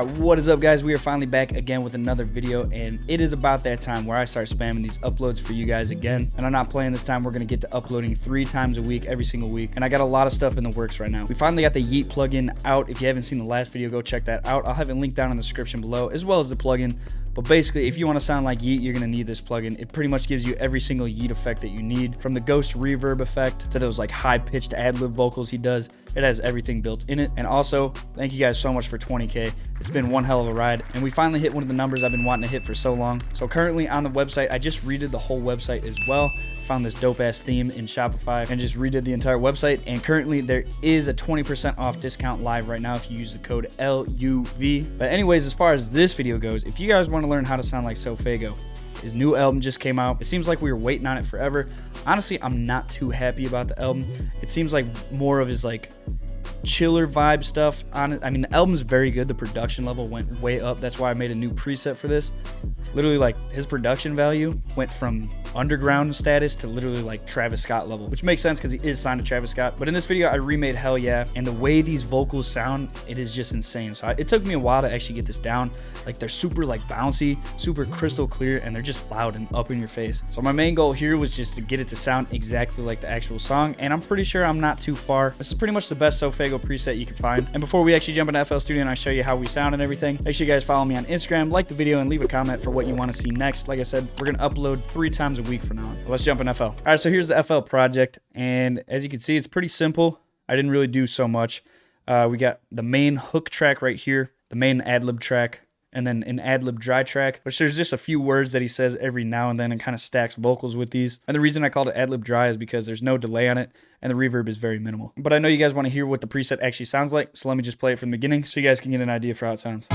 Alright, what is up guys? We are finally back again with another video, and it is about that time where I start spamming these uploads for you guys again. And I'm not playing this time. We're going to get to uploading 3 times a week, every single week. And I got a lot of stuff in the works right now. We finally got the YEAT plugin out. If you haven't seen the last video, go check that out. I'll have it linked down in the description below, as well as the plugin. But basically, if you want to sound like YEAT, you're going to need this plugin. It pretty much gives you every single YEAT effect that you need, from the ghost reverb effect to those like high-pitched ad-lib vocals he does. It has everything built in it. And also, thank you guys so much for 20K. It's been one hell of a ride, and we finally hit one of the numbers I've been wanting to hit for so long. So currently on the website, I just redid the whole website as well. Found this dope ass theme in Shopify and just redid the entire website. And currently there is a 20% off discount live right now if you use the code LUV. But anyways, as far as this video goes, if you guys want to learn how to sound like SOFAYGO, his new album just came out. It seems like we were waiting on it forever. Honestly, I'm not too happy about the album. It seems like more of his like chiller vibe stuff on it. I mean, the album's very good. The production level went way up. That's why I made a new preset for this. Literally, like, his production value went from underground status to literally like Travis Scott level, which makes sense because he is signed to Travis Scott. But in this video, I remade Hell Yeah, and the way these vocals sound, it is just insane. So it took me a while to actually get this down. Like, they're super like bouncy, super crystal clear, and they're just loud and up in your face. So my main goal here was just to get it to sound exactly like the actual song, and I'm pretty sure I'm not too far. This is pretty much the best SOFAYGO preset you can find. And before we actually jump into FL Studio and I show you how we sound and everything, make sure you guys follow me on Instagram, like the video, and leave a comment for what you want to see next. Like I said, we're gonna upload 3 times a week from now on. So let's jump in FL. All right, so here's the FL project, and as you can see, it's pretty simple. I didn't really do so much. We got the main hook track right here, the main ad-lib track, and then an ad-lib dry track, which there's just a few words that he says every now and then and kind of stacks vocals with these. And the reason I called it ad-lib dry is because there's no delay on it and the reverb is very minimal. But I know you guys want to hear what the preset actually sounds like, so let me just play it from the beginning so you guys can get an idea for how it sounds.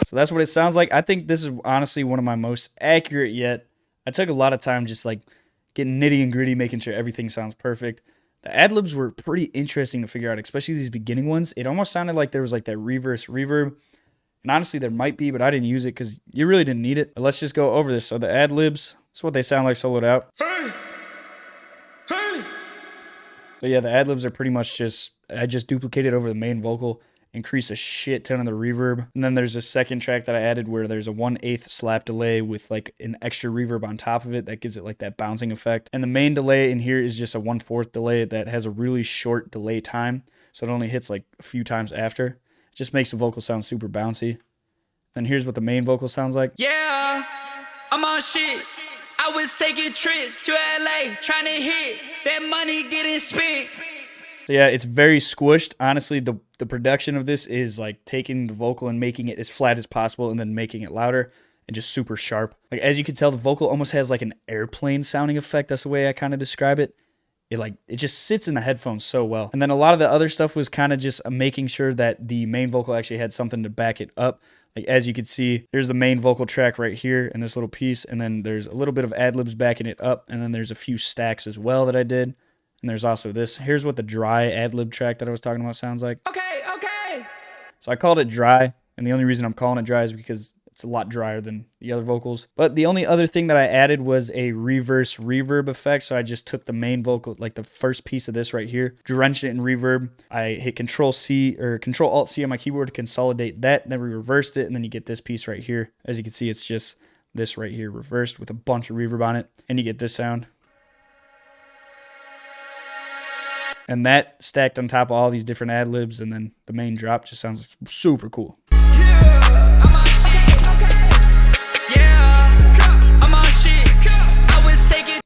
So that's what it sounds like. I think this is honestly one of my most accurate yet. I took a lot of time just like getting nitty and gritty, making sure everything sounds perfect. The ad-libs were pretty interesting to figure out, especially these beginning ones. It almost sounded like there was like that reverse reverb. And honestly, there might be, but I didn't use it because you really didn't need it. But let's just go over this. So the ad-libs, that's what they sound like soloed out. So yeah, the ad-libs are pretty much just, I just duplicated over the main vocal, increase a shit ton of the reverb. And then there's a second track that I added where there's a 1/8 slap delay with like an extra reverb on top of it that gives it like that bouncing effect. And the main delay in here is just a 1/4 delay that has a really short delay time, so it only hits like a few times after. It just makes the vocal sound super bouncy. And here's what the main vocal sounds like. Yeah, I'm on shit. I was taking trips to LA trying to hit that money getting spent. So yeah, it's very squished. Honestly, the production of this is like taking the vocal and making it as flat as possible and then making it louder and just super sharp. Like, as you can tell, the vocal almost has like an airplane sounding effect. That's the way I kind of describe it. It just sits in the headphones so well. And then a lot of the other stuff was kind of just making sure that the main vocal actually had something to back it up. Like, as you can see, there's the main vocal track right here in this little piece, and then there's a little bit of ad-libs backing it up, and then there's a few stacks as well that I did. And there's also this. Here's what the dry ad-lib track that I was talking about sounds like. Okay. So I called it dry, and the only reason I'm calling it dry is because it's a lot drier than the other vocals. But the only other thing that I added was a reverse reverb effect. So I just took the main vocal, like the first piece of this right here, drenched it in reverb. I hit Control-C or Control-Alt-C on my keyboard to consolidate that. Then we reversed it, and then you get this piece right here. As you can see, it's just this right here reversed with a bunch of reverb on it, and you get this sound. And that stacked on top of all these different ad-libs, and then the main drop just sounds super cool.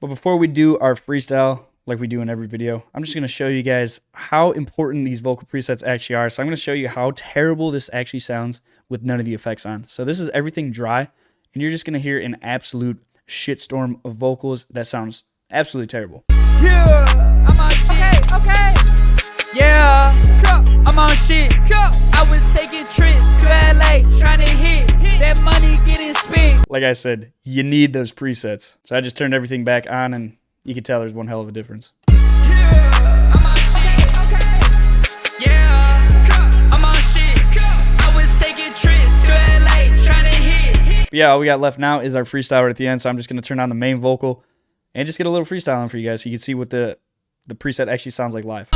But before we do our freestyle, like we do in every video, I'm just going to show you guys how important these vocal presets actually are. So I'm going to show you how terrible this actually sounds with none of the effects on. So this is everything dry, and you're just going to hear an absolute shitstorm of vocals that sounds absolutely terrible. Yeah, I'm on shit. Okay. Yeah, I'm on shit. I was taking trips to LA trying to hit That money getting spent. Like I said, you need those presets. So I just turned everything back on, and you can tell there's one hell of a difference. But yeah, all we got left now is our freestyler at the end, so I'm just going to turn on the main vocal and just get a little freestyle on for you guys so you can see what the preset actually sounds like live.